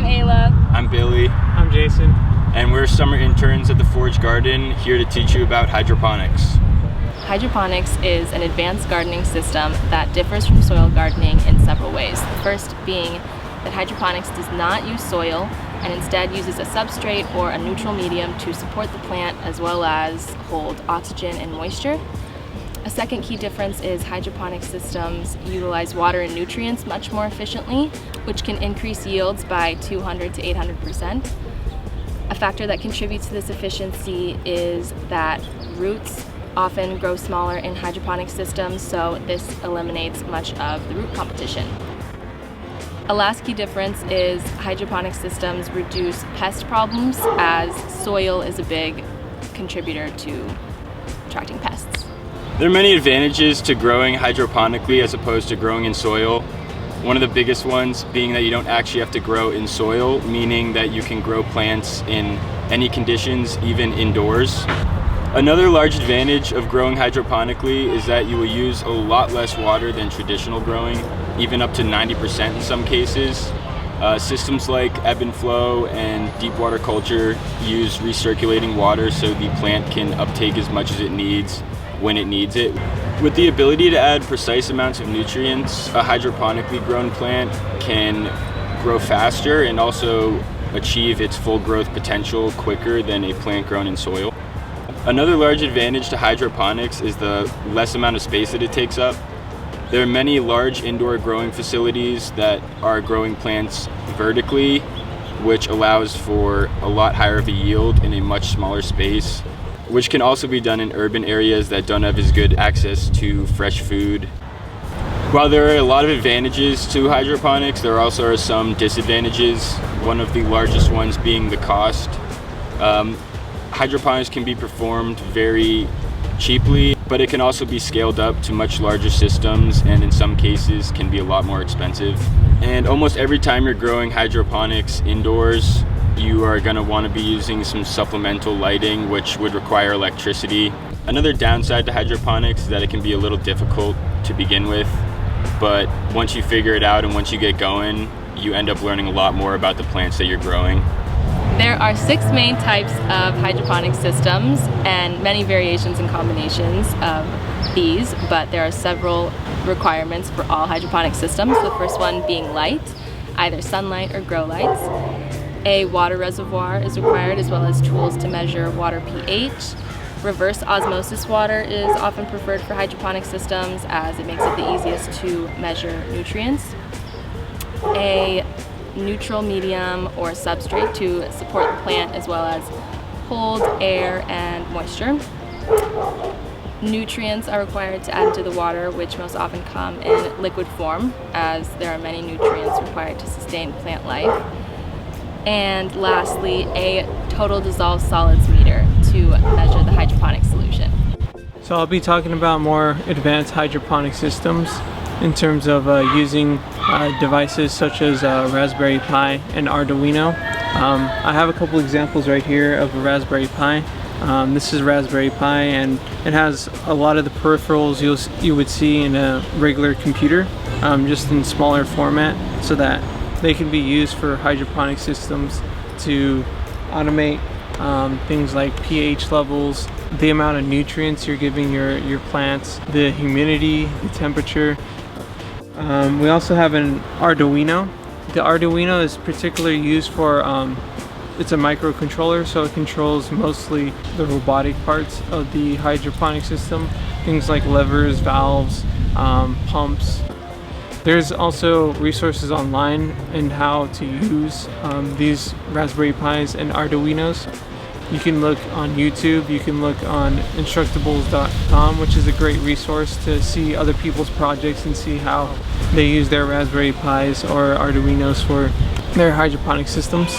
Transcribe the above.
Ayla. I'm Billy. I'm Jason. And we're summer interns at the Forge Garden, here to teach you about hydroponics. Hydroponics is an advanced gardening system that differs from soil gardening in several ways. The first being that hydroponics does not use soil and instead uses a substrate or a neutral medium to support the plant as well as hold oxygen and moisture. A second key difference is hydroponic systems utilize water and nutrients much more efficiently, which can increase yields by 200 to 800%. A factor that contributes to this efficiency is that roots often grow smaller in hydroponic systems, so this eliminates much of the root competition. A last key difference is hydroponic systems reduce pest problems, as soil is a big contributor to attracting pests. There are many advantages to growing hydroponically as opposed to growing in soil. One of the biggest ones being that you don't actually have to grow in soil, meaning that you can grow plants in any conditions, even indoors. Another large advantage of growing hydroponically is that you will use a lot less water than traditional growing, even up to 90% in some cases. Systems like ebb and flow and deep water culture use recirculating water so the plant can uptake as much as it needs when it needs it. With the ability to add precise amounts of nutrients, a hydroponically grown plant can grow faster and also achieve its full growth potential quicker than a plant grown in soil. Another large advantage to hydroponics is the less amount of space that it takes up. There are many large indoor growing facilities that are growing plants vertically, which allows for a lot higher of a yield in a much smaller space, which can also be done in urban areas that don't have as good access to fresh food. While there are a lot of advantages to hydroponics, there also are some disadvantages, one of the largest ones being the cost. Hydroponics can be performed very cheaply, but it can also be scaled up to much larger systems and in some cases can be a lot more expensive. And almost every time you're growing hydroponics indoors, you are going to want to be using some supplemental lighting, which would require electricity. Another downside to hydroponics is that it can be a little difficult to begin with, but once you figure it out and once you get going, you end up learning a lot more about the plants that you're growing. There are 6 main types of hydroponic systems and many variations and combinations of these, but there are several requirements for all hydroponic systems. The first one being light, either sunlight or grow lights. A water reservoir is required, as well as tools to measure water pH. Reverse osmosis water is often preferred for hydroponic systems as it makes it the easiest to measure nutrients. A neutral medium or substrate to support the plant as well as hold air and moisture. Nutrients are required to add to the water, which most often come in liquid form, as there are many nutrients required to sustain plant life. And lastly, a total dissolved solids meter to measure the hydroponic solution. So I'll be talking about more advanced hydroponic systems in terms of using devices such as Raspberry Pi and Arduino. I have a couple examples right here of a Raspberry Pi. This is Raspberry Pi, and it has a lot of the peripherals you would see in a regular computer, just in smaller format, so that they can be used for hydroponic systems to automate things like pH levels, the amount of nutrients you're giving your plants, the humidity, the temperature. We also have an Arduino. The Arduino is particularly used for, it's a microcontroller, so it controls mostly the robotic parts of the hydroponic system, things like levers, valves, pumps. There's also resources online in how to use these Raspberry Pis and Arduinos. You can look on YouTube, you can look on Instructables.com, which is a great resource to see other people's projects and see how they use their Raspberry Pis or Arduinos for their hydroponic systems.